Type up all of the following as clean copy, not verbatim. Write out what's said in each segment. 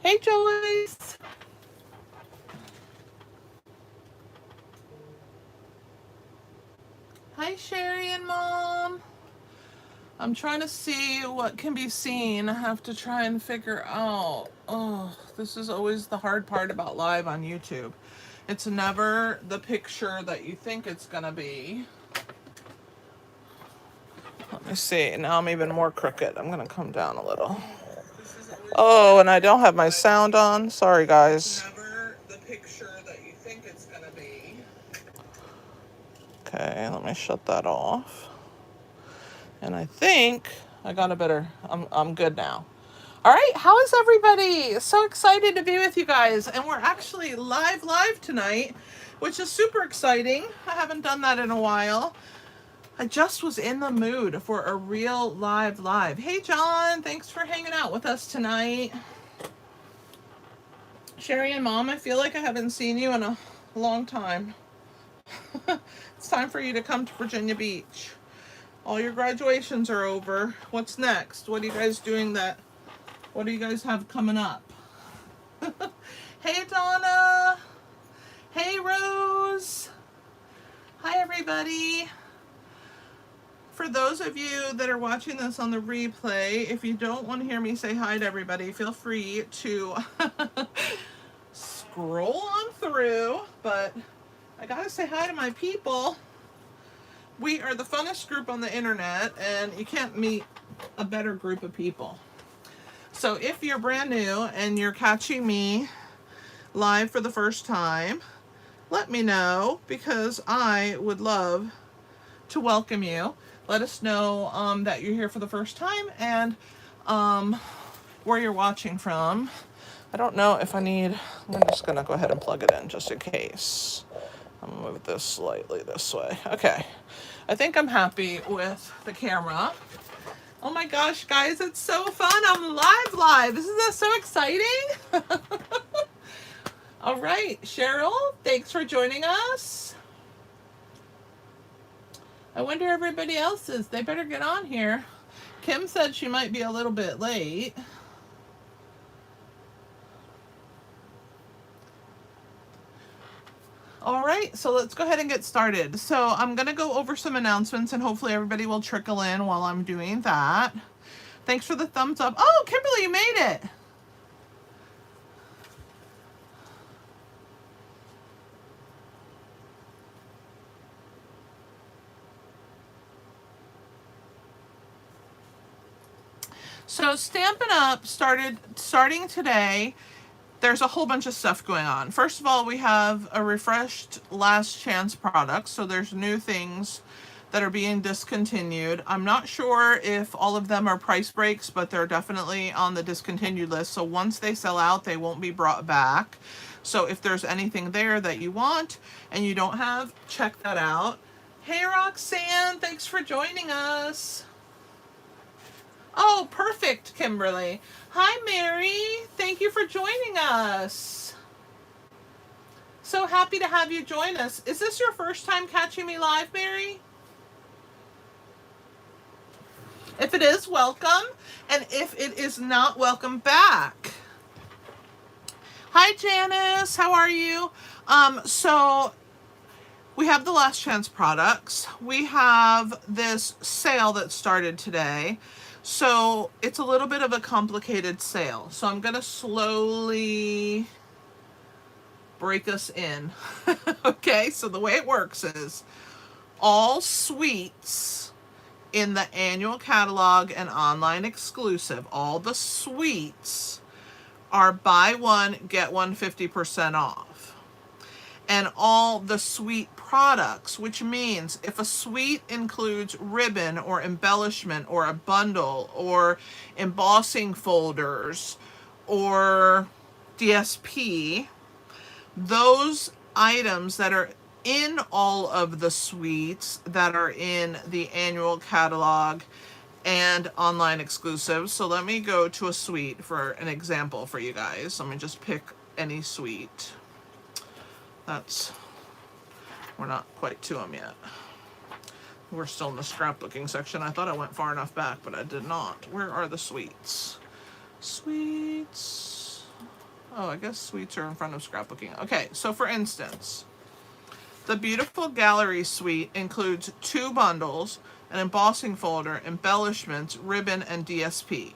Hey, Joyce. Hi, Sherry and Mom. I'm trying to see what can be seen. I have to try and figure out. Oh, this is always the hard part about live on YouTube. It's never the picture that you think it's going to be. Let me see. Now I'm even more crooked. I'm going to come down a little. Oh, and I don't have my sound on. Sorry, guys. Never the picture that you think it's going to be. Okay, let me shut that off. And I think I got a better, I'm good now. All right, how is everybody? So excited to be with you guys. And we're actually live tonight, which is super exciting. I haven't done that in a while. I just was in the mood for a real live. Hey, John, thanks for hanging out with us tonight. Sherry and Mom, I feel like I haven't seen you in a long time. It's time for you to come to Virginia Beach. All your graduations are over. What's next? What are you guys doing what do you guys have coming up? Hey, Donna. Hey, Rose. Hi, everybody. For those of you that are watching this on the replay, if you don't want to hear me say hi to everybody, feel free to scroll on through. But I gotta say hi to my people. We are the funnest group on the internet, and you can't meet a better group of people. So if you're brand new and you're catching me live for the first time, let me know, because I would love to welcome you. Let us know that you're here for the first time, and where you're watching from. I don't know if I'm just gonna go ahead and plug it in just in case. I'm gonna move this slightly this way. Okay, I think I'm happy with the camera. Oh my gosh, guys, it's so fun. I'm live. Isn't that so exciting? All right, Cheryl, thanks for joining us. I wonder everybody else is. They better get on here. Kim said she might be a little bit late. All right, so let's go ahead and get started. So I'm going to go over some announcements, and hopefully everybody will trickle in while I'm doing that. Thanks for the thumbs up. Oh, Kimberly, you made it. So Stampin' Up starting today. There's a whole bunch of stuff going on. First of all, we have a refreshed last chance product. So there's new things that are being discontinued. I'm not sure if all of them are price breaks, but they're definitely on the discontinued list. So once they sell out, they won't be brought back. So if there's anything there that you want and you don't have, check that out. Hey, Roxanne, thanks for joining us. Oh, perfect, Kimberly. Hi, Mary. Thank you for joining us. So happy to have you join us. Is this your first time catching me live, Mary? If it is, welcome. And if it is not, welcome back. Hi, Janice. How are you? So we have the last chance products. We have this sale that started today. So it's a little bit of a complicated sale. So I'm going to slowly break us in. Okay, so the way it works is all suites in the annual catalog and online exclusive, all the suites are buy one, get one 50% off. And all the suite products, which means if a suite includes ribbon or embellishment or a bundle or embossing folders or DSP, those items that are in all of the suites that are in the annual catalog and online exclusive. So let me go to a suite for an example for you guys. Let me just pick any suite. We're not quite to them yet. We're still in the scrapbooking section. I thought I went far enough back, but I did not. Where are the suites? Suites. Oh, I guess sweets are in front of scrapbooking. Okay, so for instance, the Beautiful Gallery Suite includes 2 bundles, an embossing folder, embellishments, ribbon, and DSP.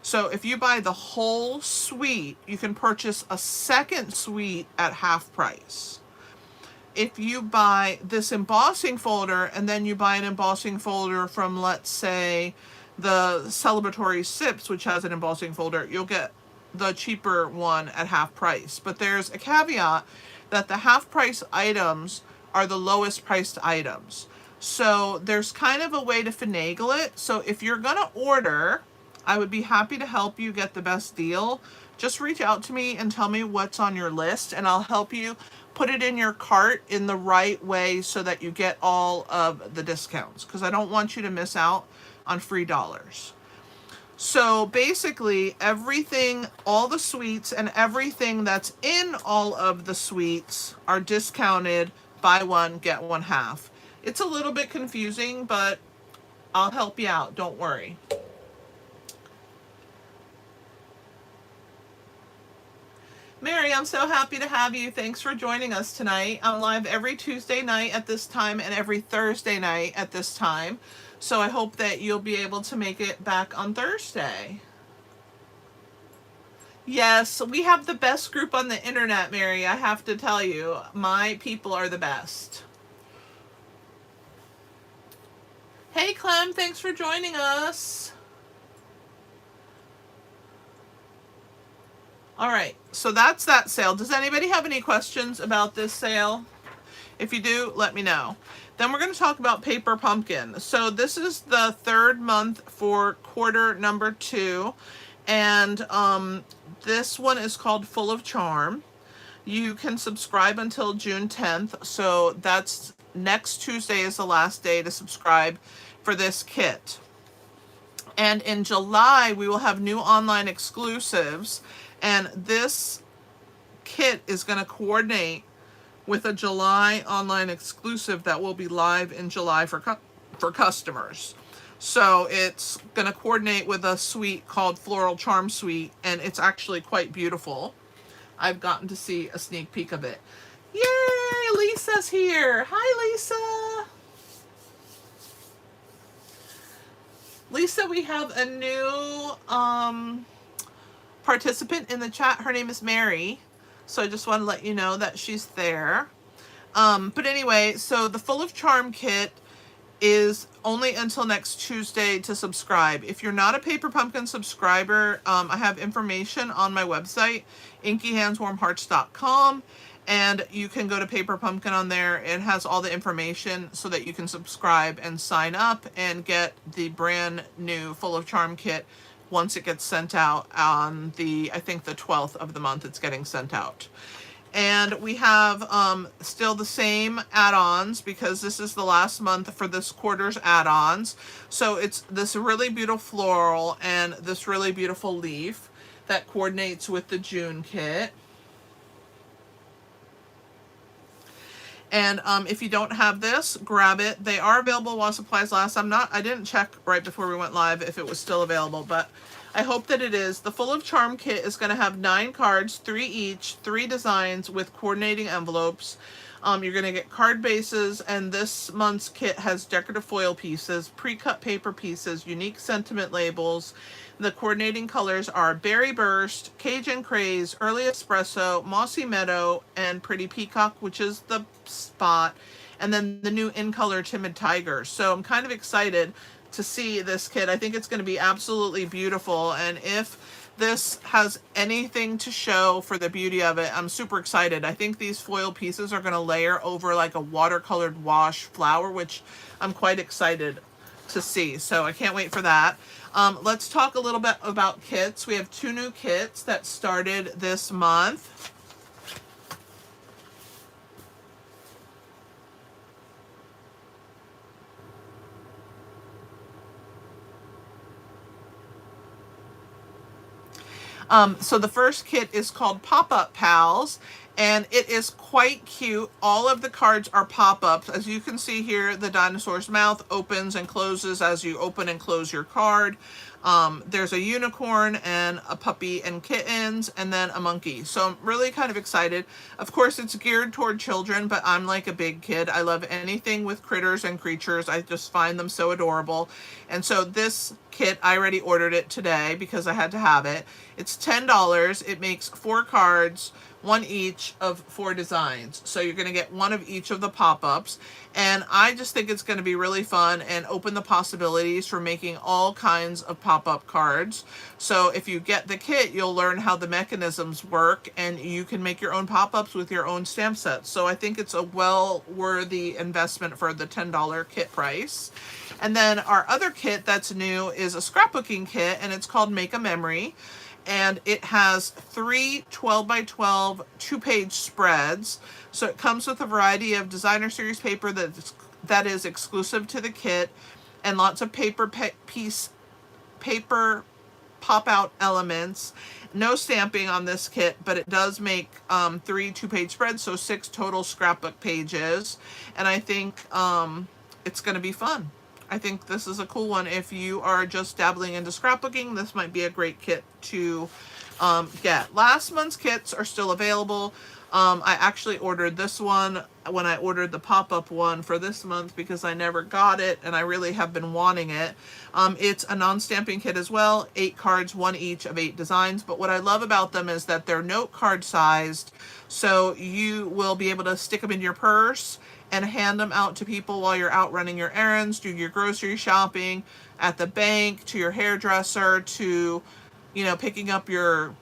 So if you buy the whole suite, you can purchase a second suite at half price. If you buy this embossing folder and then you buy an embossing folder from, let's say, the Celebratory Sips, which has an embossing folder, you'll get the cheaper one at half price. But there's a caveat that the half price items are the lowest priced items. So there's kind of a way to finagle it. So if you're gonna order, I would be happy to help you get the best deal. Just reach out to me and tell me what's on your list, and I'll help you put it in your cart in the right way so that you get all of the discounts, because I don't want you to miss out on free dollars. So basically everything, all the suites and everything that's in all of the suites are discounted, buy one, get one half. It's a little bit confusing, but I'll help you out, don't worry. Mary, I'm so happy to have you. Thanks for joining us tonight. I'm live every Tuesday night at this time and every Thursday night at this time. So I hope that you'll be able to make it back on Thursday. Yes, we have the best group on the internet, Mary. I have to tell you, my people are the best. Hey, Clem, thanks for joining us. All right, so that's that sale. Does anybody have any questions about this sale? If you do, let me know. Then we're going to talk about Paper Pumpkin. So this is the 3rd month for quarter number 2. And this one is called Full of Charm. You can subscribe until June 10th. So that's next Tuesday is the last day to subscribe for this kit. And in July, we will have new online exclusives. And this kit is going to coordinate with a July online exclusive that will be live in July for customers. So it's going to coordinate with a suite called Floral Charm Suite, and it's actually quite beautiful. I've gotten to see a sneak peek of it. Yay! Lisa's here. Hi, Lisa. Lisa, we have a new participant in the chat. Her name is Mary. So I just want to let you know that she's there. But anyway, so the Full of Charm kit is only until next Tuesday to subscribe. If you're not a Paper Pumpkin subscriber, I have information on my website, inkyhandswarmhearts.com, and you can go to Paper Pumpkin on there. It has all the information so that you can subscribe and sign up and get the brand new Full of Charm kit once it gets sent out on the, I think the 12th of the month it's getting sent out. And we have still the same add-ons because this is the last month for this quarter's add-ons. So it's this really beautiful floral and this really beautiful leaf that coordinates with the June kit. And if you don't have this, grab it. They are available while supplies last. I didn't check right before we went live if it was still available, but I hope that it is. The Full of Charm kit is going to have 9 cards, 3 each, 3 designs with coordinating envelopes. You're going to get card bases, and this month's kit has decorative foil pieces, pre-cut paper pieces, unique sentiment labels. The coordinating colors are Berry Burst, Cajun Craze, Early Espresso, Mossy Meadow, and Pretty Peacock, which is the spot, and then the new In Color Timid Tiger. So I'm kind of excited to see this kit. I think it's going to be absolutely beautiful, and if this has anything to show for the beauty of it, I'm super excited. I think these foil pieces are going to layer over like a watercolored wash flower, which I'm quite excited to see. So I can't wait for that. Let's talk a little bit about kits. We have 2 new kits that started this month. So the first kit is called Pop-Up Pals, and it is quite cute. All of the cards are pop-ups. As you can see here, the dinosaur's mouth opens and closes as you open and close your card. There's a unicorn and a puppy and kittens and then a monkey. So I'm really kind of excited. Of course, it's geared toward children, but I'm like a big kid. I love anything with critters and creatures. I just find them so adorable. And so this kit, I already ordered it today because I had to have it. It's $10. It makes 4 cards, one each of 4 designs. So you're going to get one of each of the pop-ups. And I just think it's going to be really fun and open the possibilities for making all kinds of pop-up cards. So if you get the kit, you'll learn how the mechanisms work and you can make your own pop-ups with your own stamp sets. So I think it's a well-worthy investment for the $10 kit price. And then our other kit that's new is a scrapbooking kit, and it's called Make a Memory. And it has 3 12 by 12 2-page spreads. So it comes with a variety of designer series paper that is exclusive to the kit, and lots of paper pop out elements. No stamping on this kit, but it does make 3 2-page spreads, so 6 total scrapbook pages. And I think it's going to be fun. I think this is a cool one. If you are just dabbling into scrapbooking, this might be a great kit to get. Last month's kits are still available. I actually ordered this one when I ordered the pop-up one for this month because I never got it and I really have been wanting it. It's a non-stamping kit as well, 8 cards, one each of 8 designs. But what I love about them is that they're note card sized, so you will be able to stick them in your purse and hand them out to people while you're out running your errands, do your grocery shopping, at the bank, to your hairdresser, to, you know, picking up your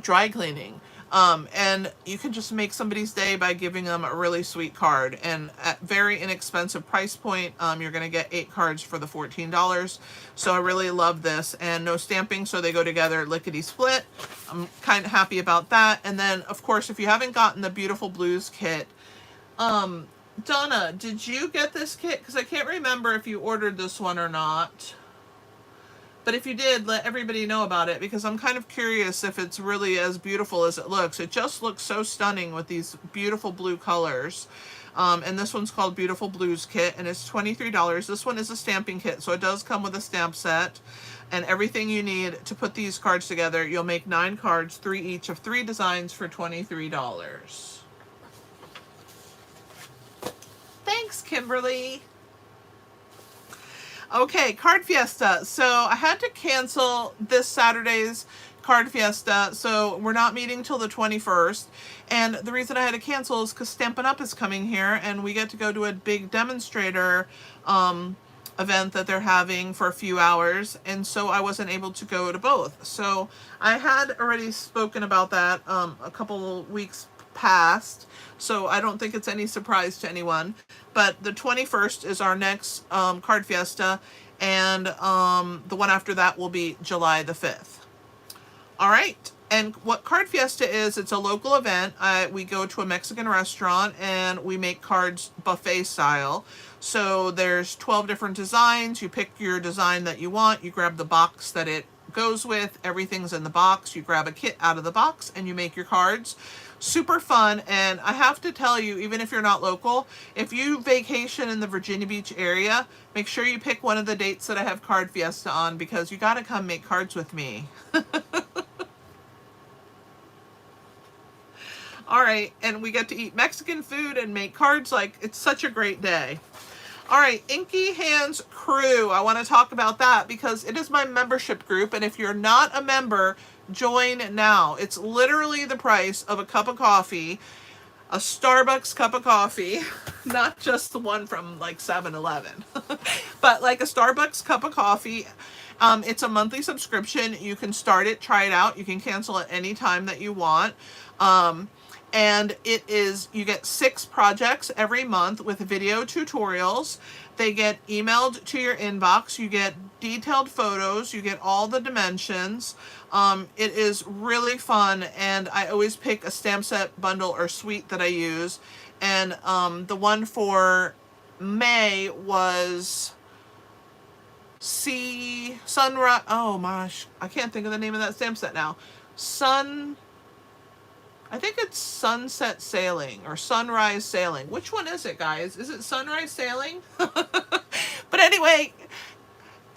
dry cleaning. And you can just make somebody's day by giving them a really sweet card. And at very inexpensive price point, you're going to get 8 cards for the $14. So I really love this. And no stamping, so they go together lickety split. I'm kind of happy about that. And then, of course, if you haven't gotten the Beautiful Blues kit, Donna, did you get this kit? Because I can't remember if you ordered this one or not. But if you did, let everybody know about it, because I'm kind of curious if it's really as beautiful as it looks. It just looks so stunning with these beautiful blue colors. And this one's called Beautiful Blues Kit, and it's $23. This one is a stamping kit, so it does come with a stamp set and everything you need to put these cards together. You'll make 9 cards, 3 each of 3 designs for $23. Thanks, Kimberly. Okay, Card Fiesta. So I had to cancel this Saturday's Card Fiesta, so we're not meeting till the 21st. And the reason I had to cancel is because Stampin' Up! Is coming here, and we get to go to a big demonstrator event that they're having for a few hours, and so I wasn't able to go to both. So I had already spoken about that a couple weeks past, so I don't think it's any surprise to anyone. But the 21st is our next Card Fiesta, and the one after that will be July the 5th. All right, and what Card Fiesta is, it's a local event. We go to a Mexican restaurant and we make cards buffet style. So there's 12 different designs. You pick your design that you want. You grab the box that it goes with. Everything's in the box. You grab a kit out of the box and you make your cards. Super fun. And I have to tell you, even if you're not local, if you vacation in the Virginia Beach area, make sure you pick one of the dates that I have Card Fiesta on, because you got to come make cards with me. All right, and we get to eat Mexican food and make cards. Like, it's such a great day. All right, Inky Hands Crew. I want to talk about that because it is my membership group, and if you're not a member, join now. It's literally the price of a cup of coffee, a Starbucks cup of coffee, not just the one from like 7-Eleven, but like a Starbucks cup of coffee. It's a monthly subscription. You can start it, try it out. You can cancel at any time that you want. And it is, you get 6 projects every month with video tutorials. They get emailed to your inbox. You get detailed photos. You get all the dimensions. It is really fun, and I always pick a stamp set, bundle, or suite that I use. And the one for May was Sunrise. Oh gosh, I can't think of the name of that stamp set now. I think it's Sunset Sailing or Sunrise Sailing. Which one is it, guys? Is it Sunrise Sailing? But anyway,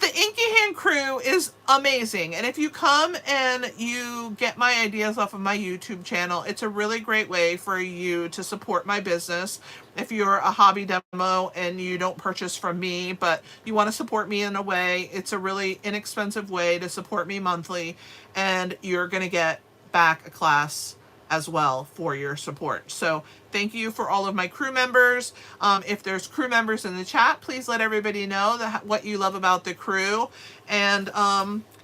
The Inky Hand crew is amazing. And if you come and you get my ideas off of my YouTube channel, it's a really great way for you to support my business. If you're a hobby demo and you don't purchase from me, but you want to support me in a way, it's a really inexpensive way to support me monthly. And you're going to get back a class as well for your support. So thank you for all of my crew members. If there's crew members in the chat, please let everybody know what you love about the crew. And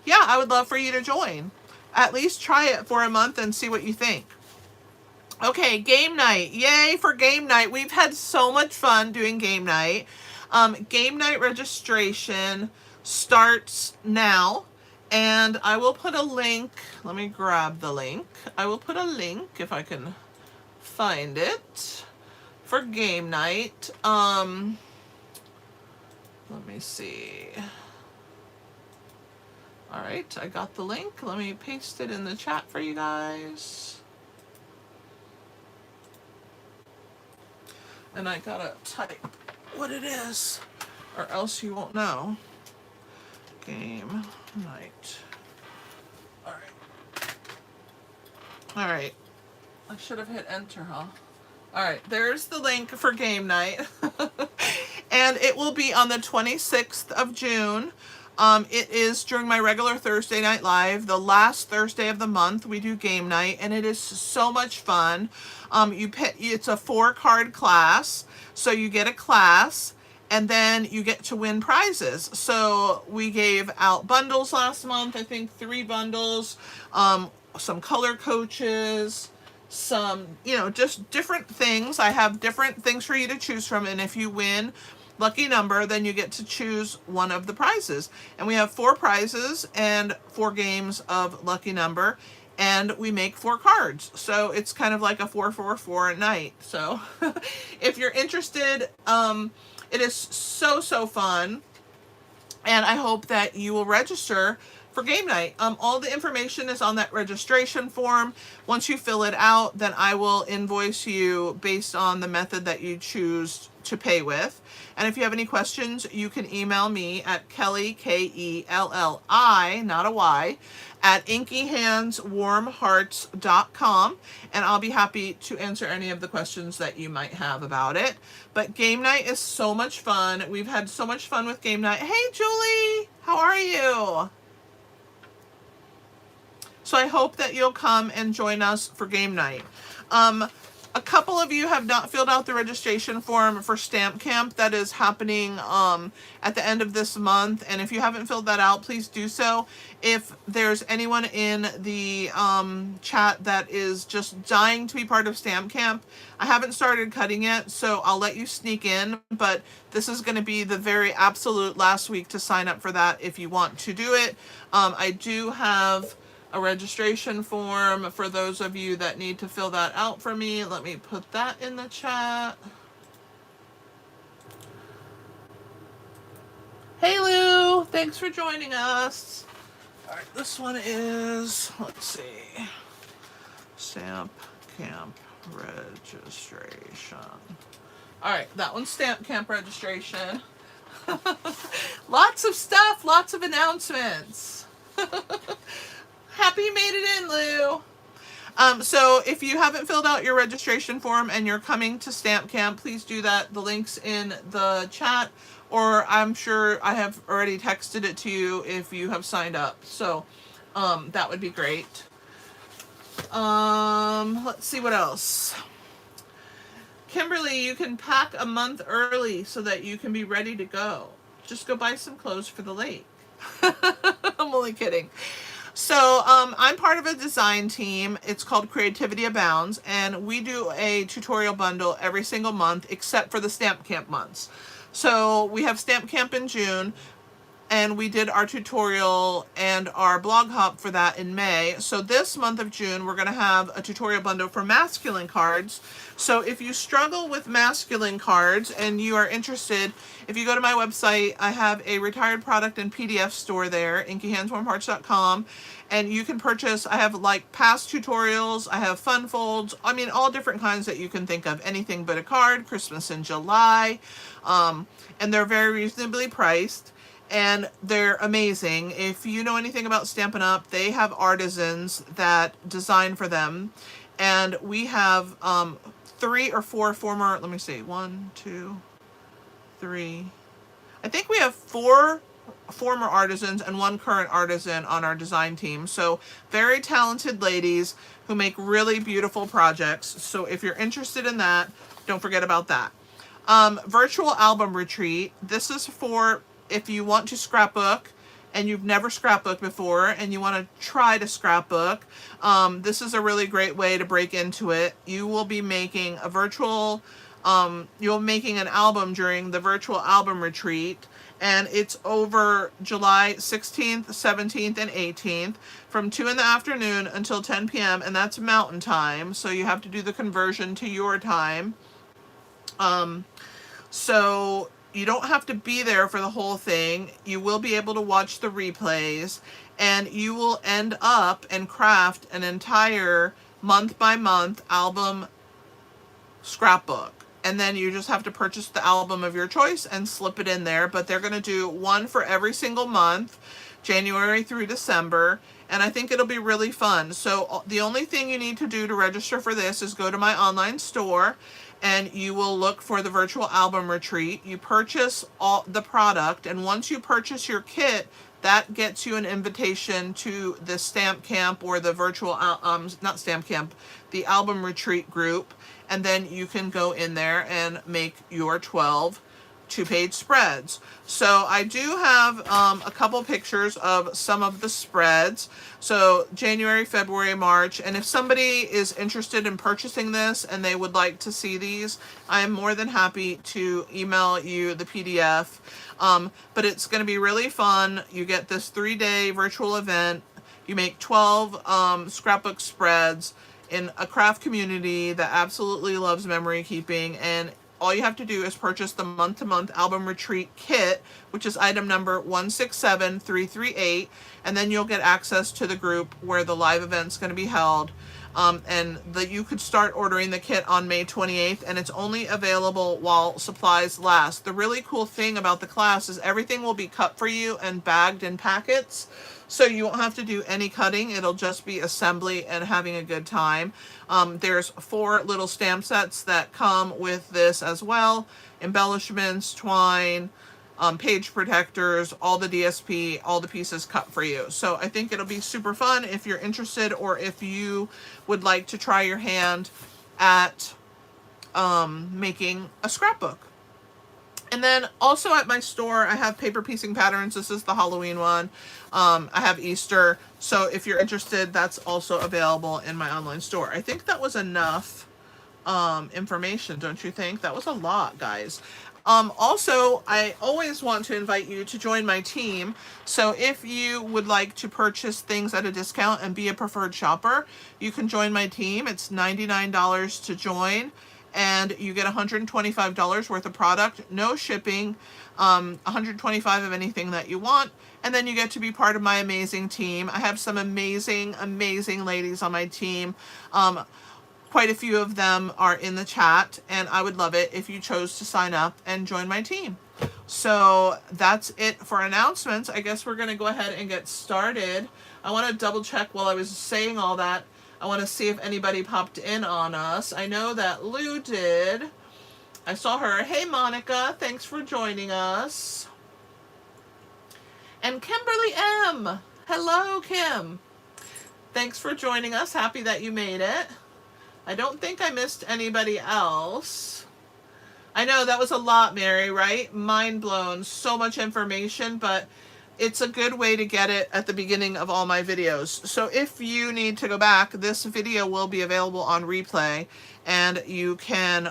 yeah, I would love for you to join. At least try it for a month and see what you think. Okay, game night. Yay for game night. We've had so much fun doing game night. Game night registration starts now. And I will put a link. Let me grab the link. I will put a link, if I can find it, for game night. Let me see. All right, I got the link. Let me paste it in the chat for you guys. And I gotta type what it is, or else you won't know. Game night. All right. All right. I should have hit enter, huh? All right. There's the link for game night. And it will be on the 26th of June. It is during my regular Thursday Night Live. The last Thursday of the month, we do game night, and it is so much fun. It's a 4-card class, so you get a class, and then you get to win prizes. So we gave out bundles last month, I think 3 bundles, some color coaches, some, just different things. I have different things for you to choose from, and if you win lucky number, then you get to choose one of the prizes. And we have 4 prizes and 4 games of lucky number, and we make 4 cards. So it's kind of like a 4-4-4 at night. So if you're interested, it is so fun, and I hope that you will register for game night. All the information is on that registration form. Once you fill it out, then I will invoice you based on the method that you choose to pay with. And if you have any questions, you can email me at Kelly, Kelli, not a Y, at inkyhandswarmhearts.com, and I'll be happy to answer any of the questions that you might have about it. But game night is so much fun. We've had so much fun with game night. Hey, Julie, how are you? So I hope that you'll come and join us for game night. A couple of you have not filled out the registration form for Stamp Camp. That is happening at the end of this month. And if you haven't filled that out, please do so. If there's anyone in the chat that is just dying to be part of Stamp Camp, I haven't started cutting yet, so I'll let you sneak in. But this is going to be the very absolute last week to sign up for that if you want to do it. I do have a registration form for those of you that need to fill that out for me. Let me put that in the chat. Hey Lou, thanks for joining us. All right, this one is, let's see, Stamp Camp registration. All right, that one's Stamp Camp registration. Lots of stuff, lots of announcements. Happy you made it in, Lou. So if you haven't filled out your registration form and you're coming to Stamp Camp, please do that. The link's in the chat, or I'm sure I have already texted it to you if you have signed up. So that would be great. Let's see what else. Kimberly, you can pack a month early so that you can be ready to go. Just go buy some clothes for the lake. I'm only kidding. So I'm part of a design team. It's called Creativity Abounds, and we do a tutorial bundle every single month except for the Stamp Camp months. So we have Stamp Camp in June, and we did our tutorial and our blog hop for that in May. So this month of June, we're going to have a tutorial bundle for masculine cards. So if you struggle with masculine cards and you are interested, if you go to my website, I have a retired product and PDF store there, inkyhandswarmhearts.com, and you can purchase, I have like past tutorials, I have fun folds, I mean all different kinds that you can think of, anything but a card, Christmas in July, and they're very reasonably priced. and they're amazing. If you know anything about Stampin' Up, they have artisans that design for them, and we have 3 or 4 former, let me see, 1, 2, 3, I think we have 4 former artisans and 1 current artisan on our design team. So very talented ladies who make really beautiful projects. So if you're interested in that, don't forget about that. Virtual album retreat. This is for if you want to scrapbook and you've never scrapbooked before and you want to try to scrapbook. This is a really great way to break into it. You will be making a virtual you're making an album during the virtual album retreat, and it's over July 16th, 17th, and 18th from 2 in the afternoon until 10 p.m. and that's Mountain Time, so you have to do the conversion to your time. So you don't have to be there for the whole thing. You will be able to watch the replays, and you will end up and craft an entire month by month album scrapbook. And then you just have to purchase the album of your choice and slip it in there. But they're going to do one for every single month, January through December. And I think it'll be really fun. So the only thing you need to do to register for this is go to my online store, and you will look for the virtual album retreat. You purchase all the product, and once you purchase your kit, that gets you an invitation to the stamp camp or the virtual, not stamp camp, the album retreat group. And then you can go in there and make your 12 2-page spreads. So I do have a couple pictures of some of the spreads. So January, February, March. And if somebody is interested in purchasing this and they would like to see these, I am more than happy to email you the PDF. But it's going to be really fun. You get this 3-day virtual event. You make 12 scrapbook spreads in a craft community that absolutely loves memory keeping, and all you have to do is purchase the month-to-month album retreat kit, which is item number 167338, and then you'll get access to the group where the live event's going to be held. And you could start ordering the kit on May 28th, and it's only available while supplies last. The really cool thing about the class is everything will be cut for you and bagged in packets, so you won't have to do any cutting. It'll just be assembly and having a good time. There's 4 little stamp sets that come with this as well. Embellishments, twine, page protectors, all the DSP, all the pieces cut for you. So I think it'll be super fun if you're interested, or if you would like to try your hand at making a scrapbook. And then also at my store, I have paper piecing patterns. This is the Halloween one. I have Easter. So if you're interested, that's also available in my online store. I think that was enough information, don't you think? That was a lot, guys. Also, I always want to invite you to join my team. So if you would like to purchase things at a discount and be a preferred shopper, you can join my team. It's $99 to join, and you get $125 worth of product, no shipping, $125 of anything that you want, and then you get to be part of my amazing team. I have some amazing, amazing ladies on my team. Quite a few of them are in the chat, and I would love it if you chose to sign up and join my team. So that's it for announcements. I guess we're going to go ahead and get started. I want to double check while I was saying all that. I want to see if anybody popped in on us. I know that Lou did. I saw her. Hey, Monica. Thanks for joining us. And Kimberly M. Hello, Kim. Thanks for joining us. Happy that you made it. I don't think I missed anybody else. I know that was a lot, Mary, right? Mind blown. So much information, but it's a good way to get it at the beginning of all my videos. So if you need to go back, this video will be available on replay, and you can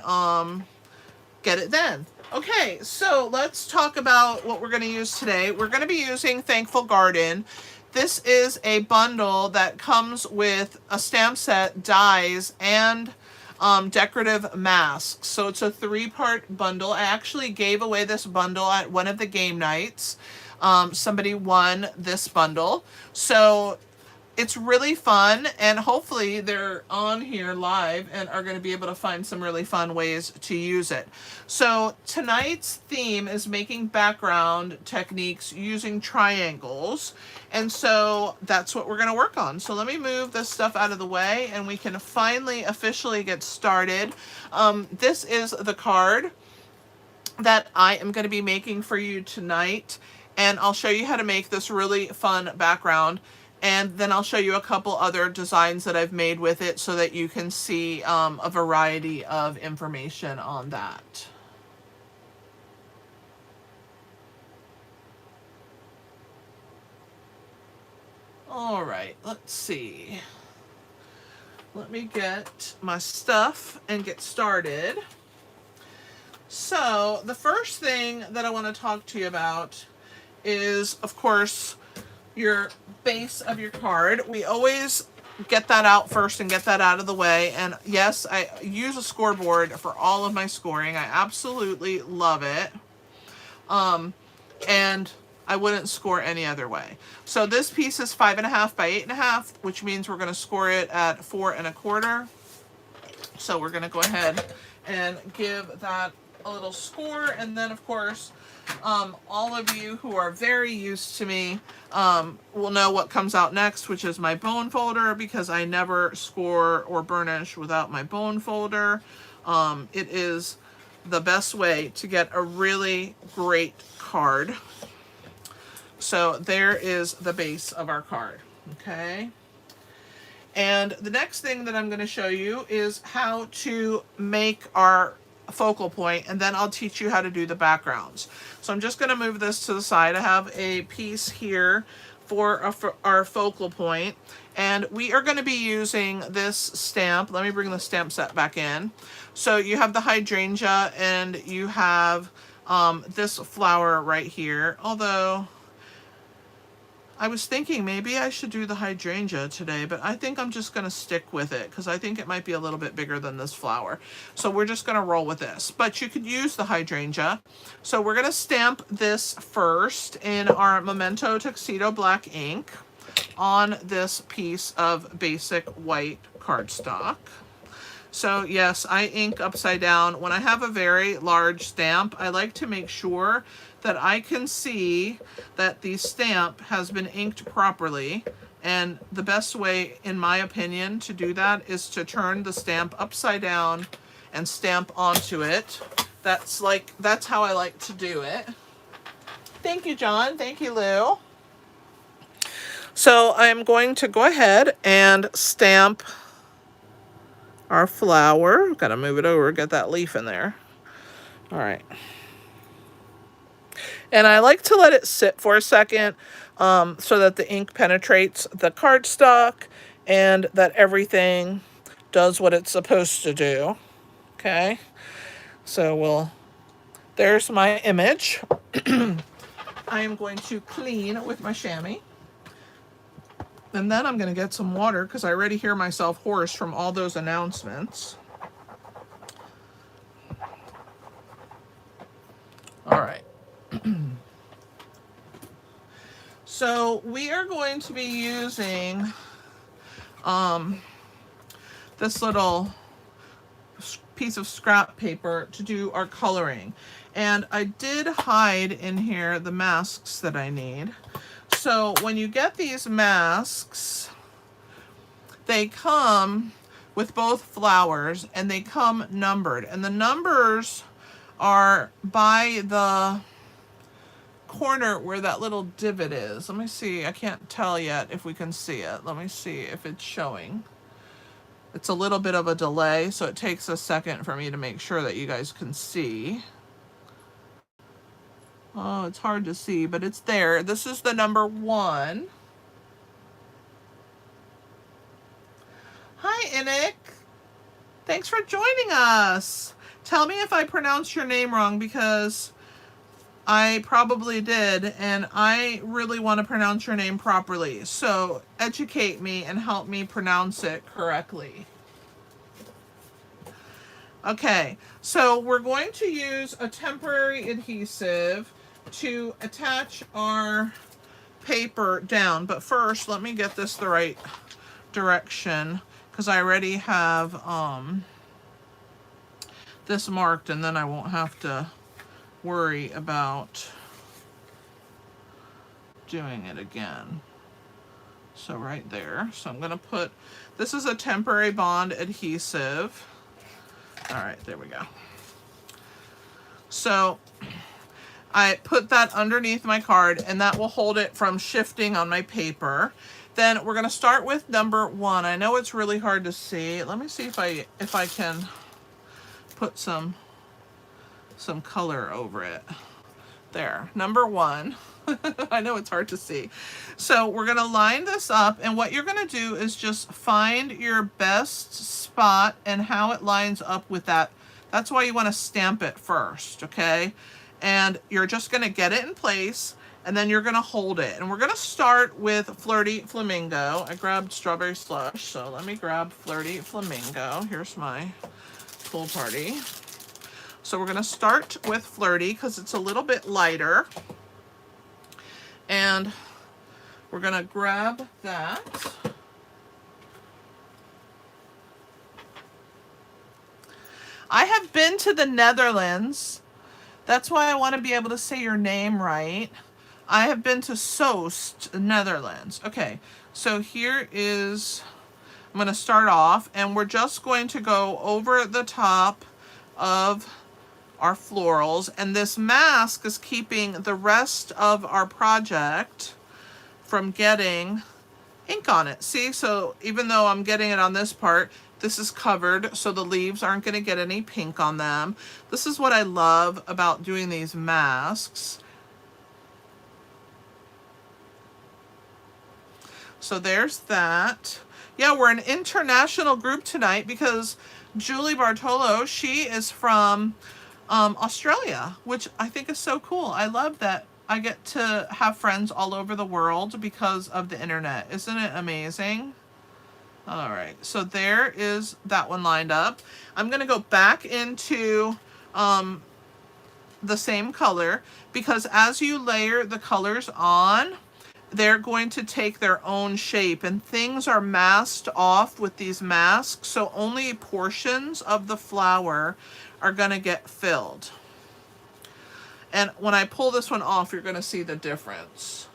get it then. Okay, so let's talk about what we're going to use today. We're going to be using Thankful Garden. This is a bundle that comes with a stamp set, dies, and decorative masks. So it's a 3-part bundle. I actually gave away this bundle at one of the game nights. Somebody won this bundle. So it's really fun, and hopefully they're on here live and are going to be able to find some really fun ways to use it. So tonight's theme is making background techniques using triangles, and so that's what we're going to work on. So let me move this stuff out of the way and we can finally officially get started. This is the card that I am going to be making for you tonight, and I'll show you how to make this really fun background, and then I'll show you a couple other designs that I've made with it so that you can see a variety of information on that. All right, let's see. Let me get my stuff and get started. So the first thing that I want to talk to you about is, of course, your base of your card. We always get that out first and get that out of the way. And yes, I use a scoreboard for all of my scoring. I absolutely love it. And I wouldn't score any other way. So this piece is 5.5 by 8.5, which means we're going to score it at 4 1/4. So we're going to go ahead and give that a little score, and then of course all of you who are very used to me will know what comes out next, which is my bone folder, because I never score or burnish without my bone folder. It is the best way to get a really great card. So there is the base of our card. Okay, and the next thing that I'm going to show you is how to make our focal point, and then I'll teach you how to do the backgrounds. So I'm just going to move this to the side. I have a piece here for our focal point, and we are going to be using this stamp. Let me bring the stamp set back in. So you have the hydrangea, and you have this flower right here, although I was thinking maybe I should do the hydrangea today, but I think I'm just going to stick with it because I think it might be a little bit bigger than this flower. So we're just going to roll with this, but you could use the hydrangea. So we're going to stamp this first in our Memento Tuxedo black ink on this piece of basic white cardstock. So yes, I ink upside down. When I have a very large stamp, I like to make sure that I can see that the stamp has been inked properly. And the best way, in my opinion, to do that is to turn the stamp upside down and stamp onto it. That's how I like to do it. Thank you, John. Thank you, Lou. So I'm going to go ahead and stamp our flower. Gotta move it over, get that leaf in there. All right. And I like to let it sit for a second so that the ink penetrates the cardstock and that everything does what it's supposed to do. Okay. So there's my image. I am going to clean with my chamois. And then I'm going to get some water because I already hear myself hoarse from all those announcements. All right. So we are going to be using this little piece of scrap paper to do our coloring. And I did hide in here the masks that I need. So when you get these masks, they come with both flowers and they come numbered. And the numbers are by the corner where that little divot is. Let me see. I can't tell yet if we can see it. Let me see if it's showing. It's a little bit of a delay, so it takes a second for me to make sure that you guys can see. Oh, it's hard to see, but it's there. This is the number 1. Hi, Inik. Thanks for joining us. Tell me if I pronounced your name wrong, because I probably did, and I really want to pronounce your name properly. So educate me and help me pronounce it correctly. Okay, so we're going to use a temporary adhesive to attach our paper down. But first, let me get this the right direction, because I already have this marked, and then I won't have to worry about doing it again. So right there. So I'm going to put, this is a temporary bond adhesive. All right, there we go. So I put that underneath my card, and that will hold it from shifting on my paper. Then we're going to start with number 1. I know it's really hard to see. Let me see if I can put some color over it. There, number 1. I know it's hard to see. So we're going to line this up, and what you're going to do is just find your best spot and how it lines up with that. That's why you want to stamp it first, okay? And you're just going to get it in place, and then you're going to hold it. And we're going to start with Flirty Flamingo. I grabbed Strawberry Slush, so let me grab Flirty Flamingo. Here's my Pool Party. So we're going to start with Flirty because it's a little bit lighter. And we're going to grab that. I have been to the Netherlands. That's why I want to be able to say your name right. I have been to Soest, Netherlands. Okay, so here is, I'm going to start off, and we're just going to go over the top of our florals, and this mask is keeping the rest of our project from getting ink on it. See, so even though I'm getting it on this part, this is covered, so the leaves aren't going to get any pink on them. This is what I love about doing these masks. So there's that. Yeah, we're an international group tonight because Julie Bartolo, she is from Australia, which I think is so cool. I love that I get to have friends all over the world because of the internet. Isn't it amazing? All right, so there is that one lined up. I'm going to go back into the same color, because as you layer the colors on, they're going to take their own shape, and things are masked off with these masks, so only portions of the flower are going to get filled. And when I pull this one off, you're going to see the difference.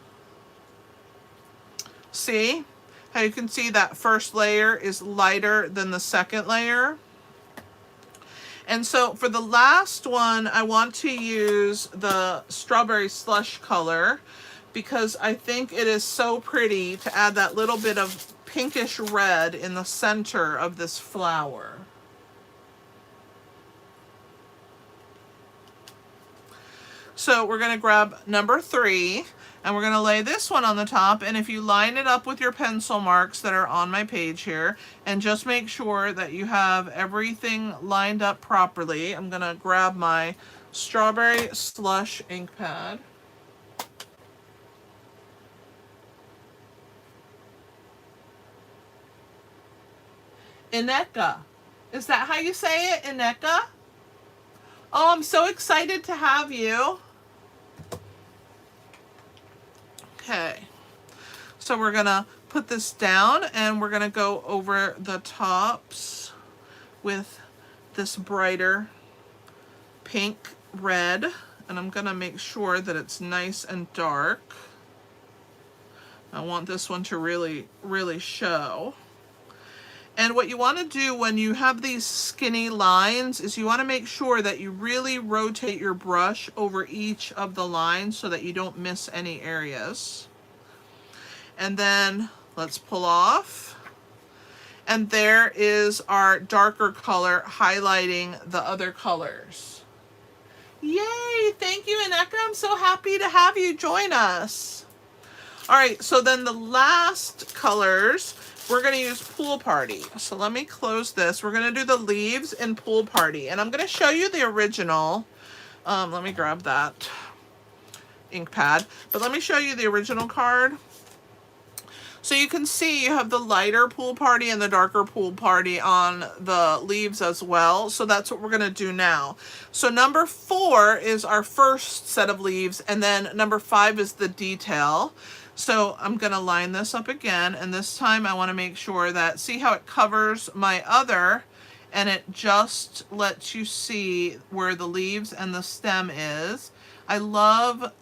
See how you can see that first layer is lighter than the second layer? And so for the last one, I want to use the Strawberry Slush color, because I think it is so pretty to add that little bit of pinkish red in the center of this flower. So we're going to grab number 3, and we're going to lay this one on the top. And if you line it up with your pencil marks that are on my page here, and just make sure that you have everything lined up properly, I'm going to grab my Strawberry Slush ink pad. Ineka. Is that how you say it? Ineka? Oh, I'm so excited to have you. Okay. So we're going to put this down, and we're going to go over the tops with this brighter pink red. And I'm going to make sure that it's nice and dark. I want this one to really, really show. And what you want to do when you have these skinny lines is you want to make sure that you really rotate your brush over each of the lines so that you don't miss any areas. And then let's pull off. And there is our darker color highlighting the other colors. Yay! Thank you, Ineka. I'm so happy to have you join us. All right, so then the last colors, we're going to use Pool Party. So let me close this. We're going to do the leaves in Pool Party. And I'm going to show you the original. Let me grab that ink pad. But let me show you the original card. So you can see you have the lighter Pool Party and the darker Pool Party on the leaves as well. So that's what we're going to do now. So number 4 is our first set of leaves. And then number 5 is the detail. So I'm going to line this up again, and this time I want to make sure that, see how it covers my other, and it just lets you see where the leaves and the stem is. I love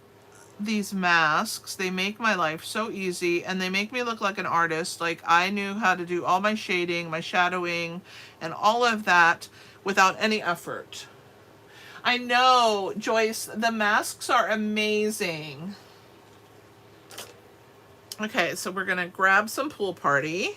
these masks. They make my life so easy, and they make me look like an artist. Like I knew how to do all my shading, my shadowing, and all of that without any effort. I know, Joyce, the masks are amazing. Okay, so we're gonna grab some Pool Party,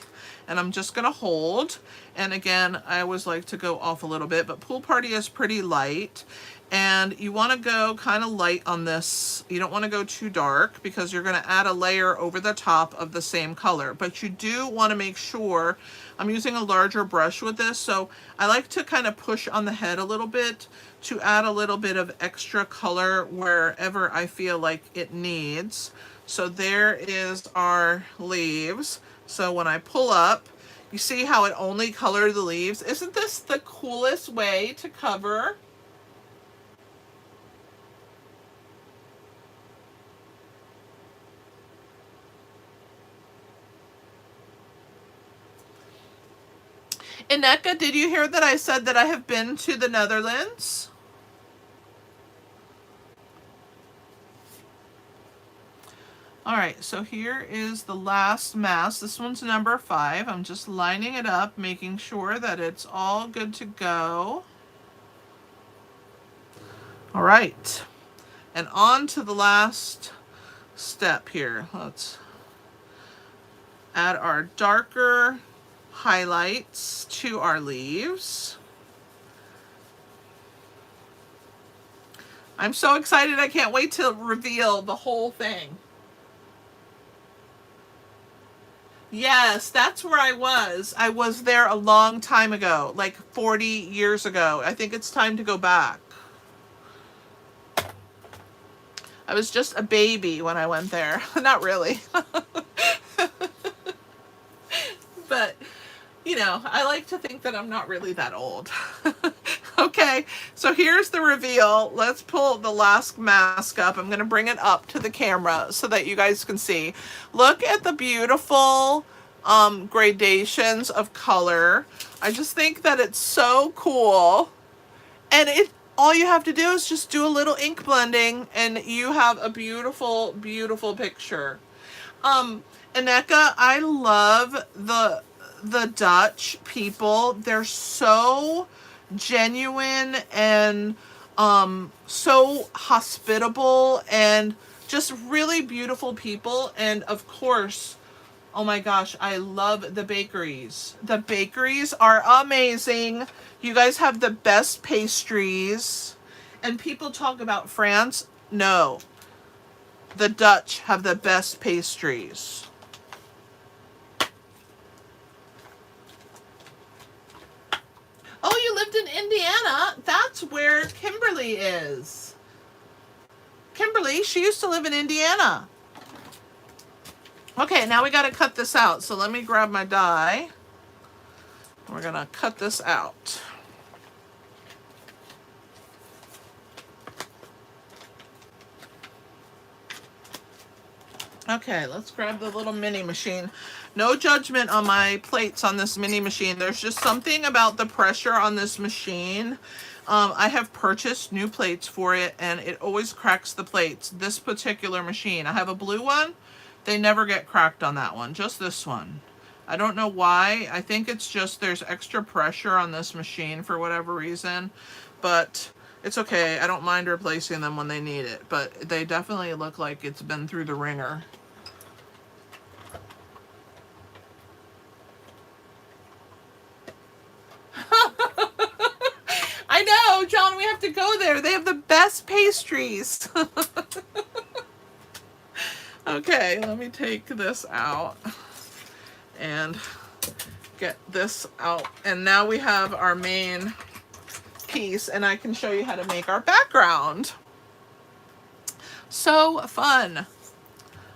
and I'm just gonna hold. And again, I always like to go off a little bit, but Pool Party is pretty light, and you wanna go kind of light on this. You don't wanna go too dark because you're gonna add a layer over the top of the same color, but you do wanna make sure, I'm using a larger brush with this, so I like to kind of push on the head a little bit to add a little bit of extra color wherever I feel like it needs. So there is our leaves. So when I pull up, you see how it only colored the leaves? Isn't this the coolest way to cover? Ineka, did you hear that I said that I have been to the Netherlands? All right, so here is the last mask. This one's number 5. I'm just lining it up, making sure that it's all good to go. All right, and on to the last step here. Let's add our darker highlights to our leaves. I'm so excited. I can't wait to reveal the whole thing. Yes, that's where I was. I was there a long time ago, like 40 years ago. I think it's time to go back. I was just a baby when I went there. Not really. But, you know, I like to think that I'm not really that old. Okay, so here's the reveal. Let's pull the last mask up. I'm going to bring it up to the camera so that you guys can see. Look at the beautiful gradations of color. I just think that it's so cool. And all you have to do is just do a little ink blending and you have a beautiful, beautiful picture. Ineka, I love the Dutch people. They're so genuine and so hospitable and just really beautiful people. And of course, oh my gosh, I love the bakeries. The bakeries are amazing. You guys have the best pastries. And people talk about France. No, the Dutch have the best pastries. Oh, you lived in Indiana? That's where Kimberly is. Kimberly, she used to live in Indiana. Okay, now we got to cut this out. So let me grab my die. We're going to cut this out. Okay, let's grab the little mini machine. No judgment on my plates on this mini machine. There's just something about the pressure on this machine. I have purchased new plates for it, and it always cracks the plates. This particular machine. I have a blue one. They never get cracked on that one. Just this one. I don't know why. I think it's just there's extra pressure on this machine for whatever reason. But it's okay. I don't mind replacing them when they need it. But they definitely look like it's been through the ringer. I know, John, we have to go there. They have the best pastries. Okay, let me take this out and get this out. And now we have our main piece, and I can show you how to make our background. So fun.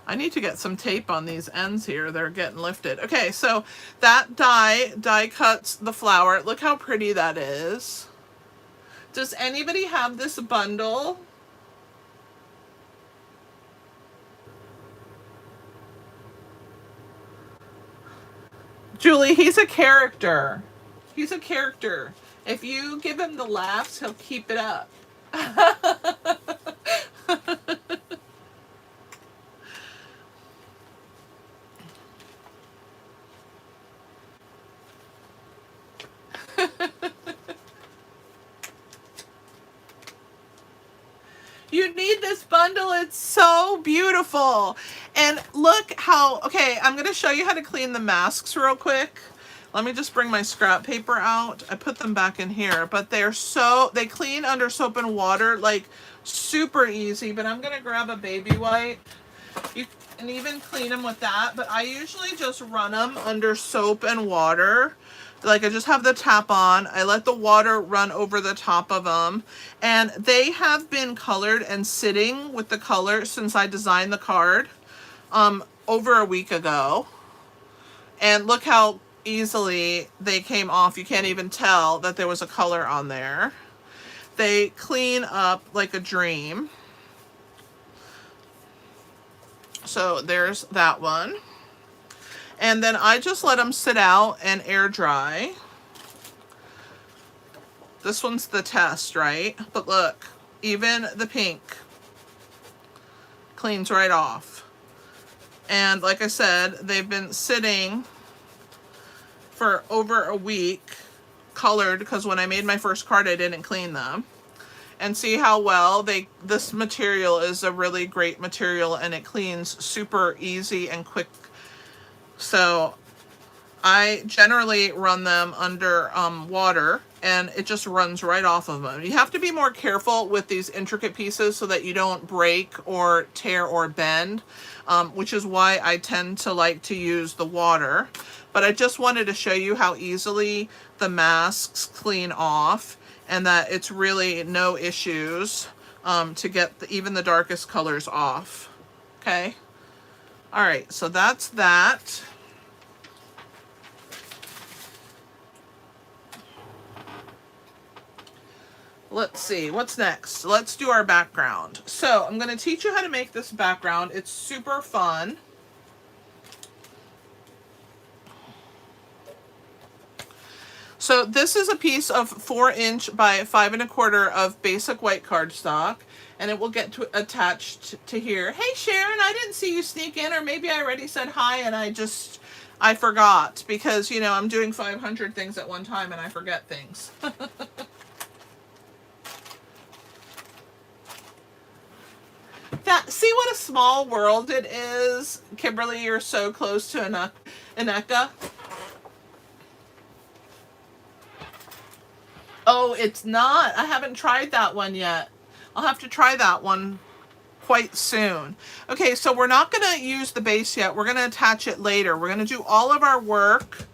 I need to get some tape on these ends here. They're getting lifted. Okay, so that die cuts the flower. Look how pretty that is. Does anybody have this bundle? Julie, he's a character. He's a character. If you give him the laughs, he'll keep it up. You need this bundle. It's so beautiful. And look how, okay, I'm going to show you how to clean the masks real quick. Let me just bring my scrap paper out. I put them back in here, but they clean under soap and water, like super easy. But I'm going to grab a baby wipe. You can even clean them with that, but I usually just run them under soap and water. Like I just have the tap on. I let the water run over the top of them. And they have been colored and sitting with the color since I designed the card over a week ago. And look how easily they came off. You can't even tell that there was a color on there. They clean up like a dream. So there's that one. And then I just let them sit out and air dry. This one's the test, right? But look, even the pink cleans right off. And like I said, they've been sitting for over a week, colored, because when I made my first card, I didn't clean them. And see how well this material is a really great material, and it cleans super easy and quick. So I generally run them under water, and it just runs right off of them. You have to be more careful with these intricate pieces so that you don't break or tear or bend, which is why I tend to like to use the water. But I just wanted to show you how easily the masks clean off, and that it's really no issues to get even the darkest colors off. Okay. All right, so that's that. Let's see, what's next? Let's do our background. So I'm going to teach you how to make this background. It's super fun. So this is a piece of 4" by 5 1/4 of basic white cardstock, and it will get attached to here. Hey Sharon, I didn't see you sneak in, or maybe I already said hi and I forgot, because you know I'm doing 500 things at one time and I forget things. See what a small world it is? Kimberly, you're so close to Aneka. Oh, it's not. I haven't tried that one yet. I'll have to try that one quite soon. Okay, so we're not going to use the base yet. We're going to attach it later. We're going to do all of our work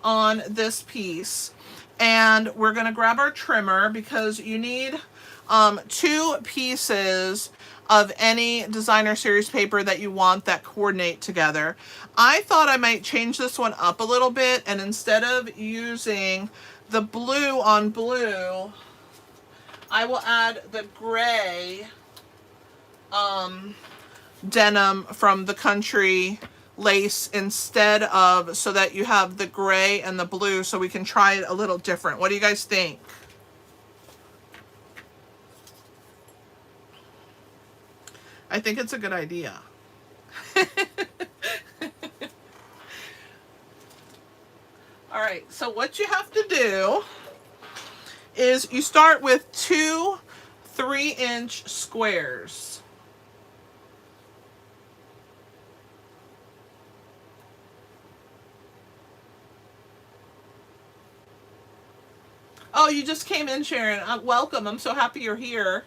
on this piece. And we're going to grab our trimmer, because you need 2 pieces of any designer series paper that you want that coordinate together. I thought I might change this one up a little bit, and instead of using the blue on blue, I will add the gray denim from the Country lace instead of, so that you have the gray and the blue, so we can try it a little different. What do you guys think? I think it's a good idea. All right, so what you have to do is you start with 2 3" squares. Oh, you just came in, Sharon. Welcome. I'm so happy you're here.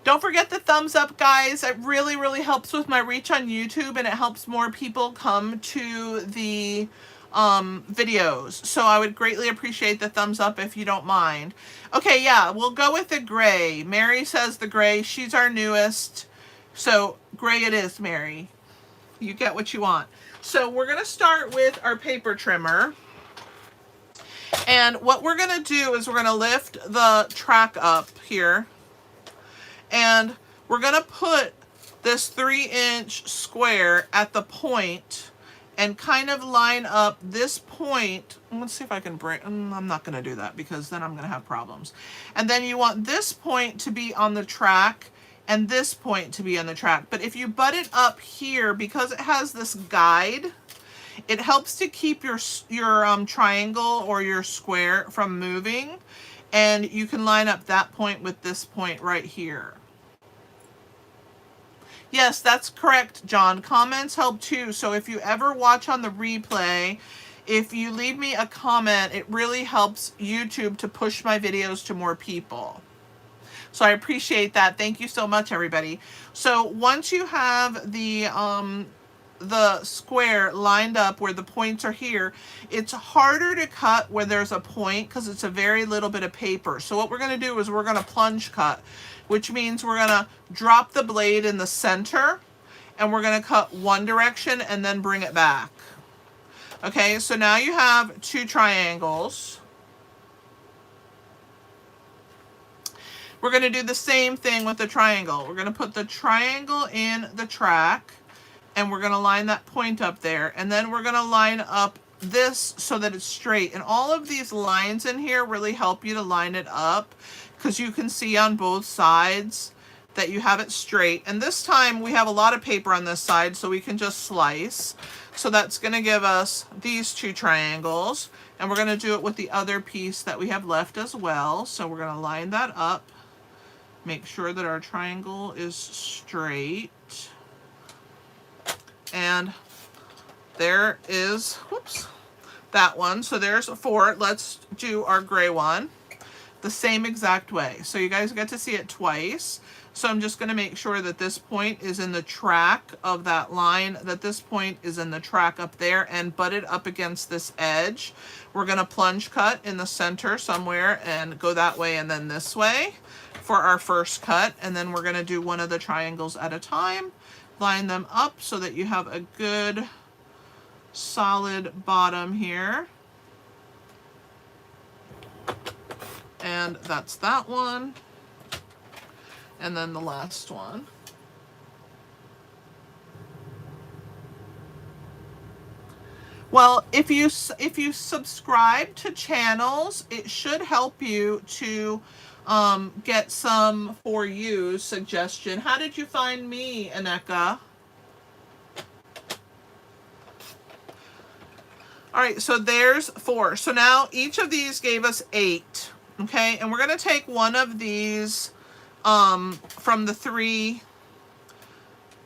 Don't forget the thumbs up, guys. It really, really helps with my reach on YouTube, and it helps more people come to the videos. So I would greatly appreciate the thumbs up if you don't mind. Okay, yeah, we'll go with the gray. Mary says the gray. She's our newest. So gray it is, Mary. You get what you want. So we're going to start with our paper trimmer. And what we're going to do is we're going to lift the track up here. And we're going to put this 3" square at the point, and kind of line up this point. Let's see if I can break. I'm not going to do that because then I'm going to have problems. And then you want this point to be on the track and this point to be on the track. But if you butt it up here, because it has this guide, it helps to keep your triangle or your square from moving. And you can line up that point with this point right here. Yes, that's correct, John. Comments help too. So if you ever watch on the replay, if you leave me a comment, it really helps YouTube to push my videos to more people. So I appreciate that. Thank you so much, everybody. So once you have the square lined up where the points are here, it's harder to cut where there's a point because it's a very little bit of paper. So what we're going to do is we're going to plunge cut, which means we're going to drop the blade in the center and we're going to cut one direction and then bring it back. Okay, so now you have two triangles. We're going to do the same thing with the triangle. We're going to put the triangle in the track and we're going to line that point up there, and then we're going to line up this so that it's straight. And all of these lines in here really help you to line it up because you can see on both sides that you have it straight. And this time we have a lot of paper on this side, so we can just slice. So that's going to give us these two triangles, and we're going to do it with the other piece that we have left as well. So we're going to line that up, make sure that our triangle is straight. And there is, whoops, that one. So there's 4. Let's do our gray one the same exact way. So you guys get to see it twice. So I'm just going to make sure that this point is in the track of that line, that this point is in the track up there, and butt it up against this edge. We're going to plunge cut in the center somewhere and go that way and then this way for our first cut. And then we're going to do one of the triangles at a time. Line them up so that you have a good solid bottom here. And that's that one. And then the last one. Well, if you subscribe to channels, it should help you to get some for you suggestion. How did you find me, Aneka? All right, so there's 4. So now each of these gave us 8. Okay, and we're going to take one of these from the 3,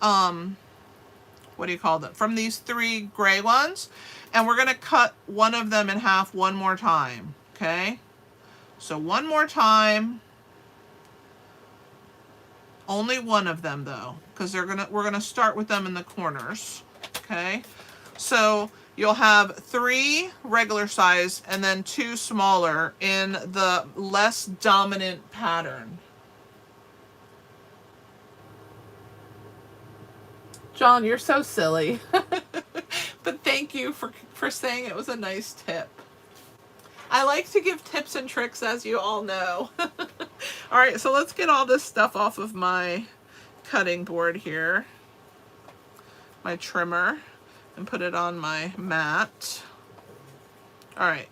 what do you call them? From these 3 gray ones, and we're going to cut one of them in half one more time. Okay, so one more time. Only one of them though, because we're gonna start with them in the corners. Okay, so you'll have 3 regular size and then 2 smaller in the less dominant pattern. John, you're so silly. But thank you for saying it was a nice tip. I like to give tips and tricks, as you all know. All right, so let's get all this stuff off of my cutting board here, my trimmer, and put it on my mat. All right.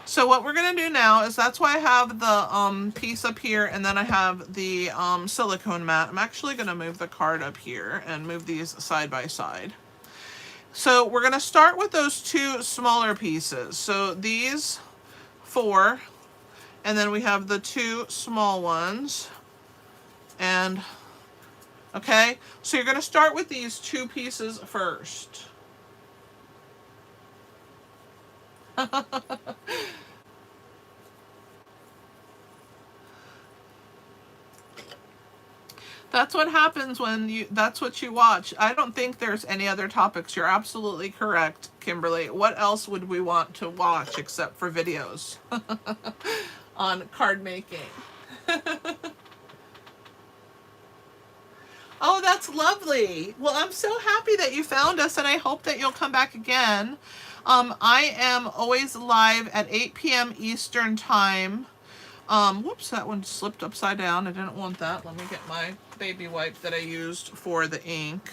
So what we're going to do now is, that's why I have the piece up here and then I have the silicone mat. I'm actually going to move the card up here and move these side by side. So we're going to start with those 2 smaller pieces. So these 4, and then we have the 2 small ones. And, okay, so you're going to start with these 2 pieces first. That's what happens when that's what you watch. I don't think there's any other topics. You're absolutely correct, Kimberly. What else would we want to watch except for videos on card making? Oh, that's lovely. Well, I'm so happy that you found us, and I hope that you'll come back again. I am always live at 8 p.m. Eastern time Whoops, that one slipped upside down. I didn't want that. Let me get my baby wipe that I used for the ink.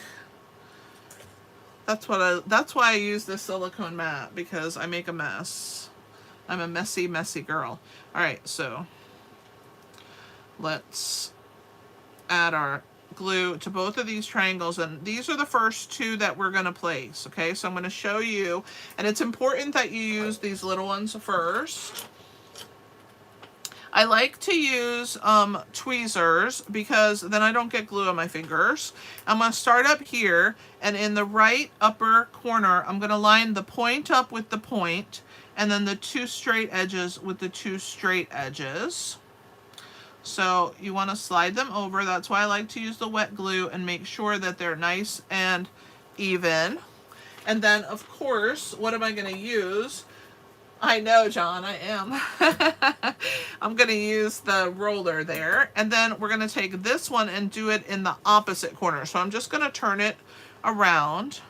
That's why I use this silicone mat, because I make a mess. I'm a messy, messy girl. All right, so let's add our glue to both of these triangles, and these are the first two that we're going to place. Okay, so I'm going to show you, and it's important that you use these little ones first. I like to use tweezers because then I don't get glue on my fingers. I'm going to start up here, and in the right upper corner, I'm going to line the point up with the point, and then the two straight edges with the two straight edges. So you want to slide them over. That's why I like to use the wet glue, and make sure that they're nice and even. And then, of course, what am I going to use? I know, John, I am. I'm going to use the roller there. And then we're going to take this one and do it in the opposite corner. So I'm just going to turn it around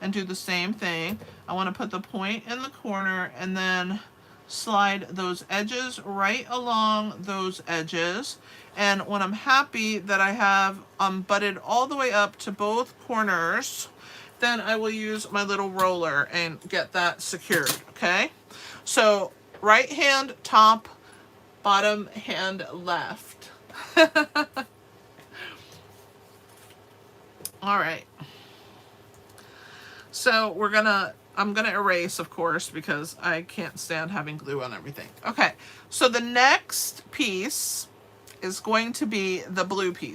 and do the same thing. I want to put the point in the corner and then slide those edges right along those edges. And when I'm happy that I have butted all the way up to both corners, then I will use my little roller and get that secured, okay? So right hand top, bottom hand left. All right. So I'm gonna erase, of course, because I can't stand having glue on everything. Okay, so the next piece is going to be the blue piece.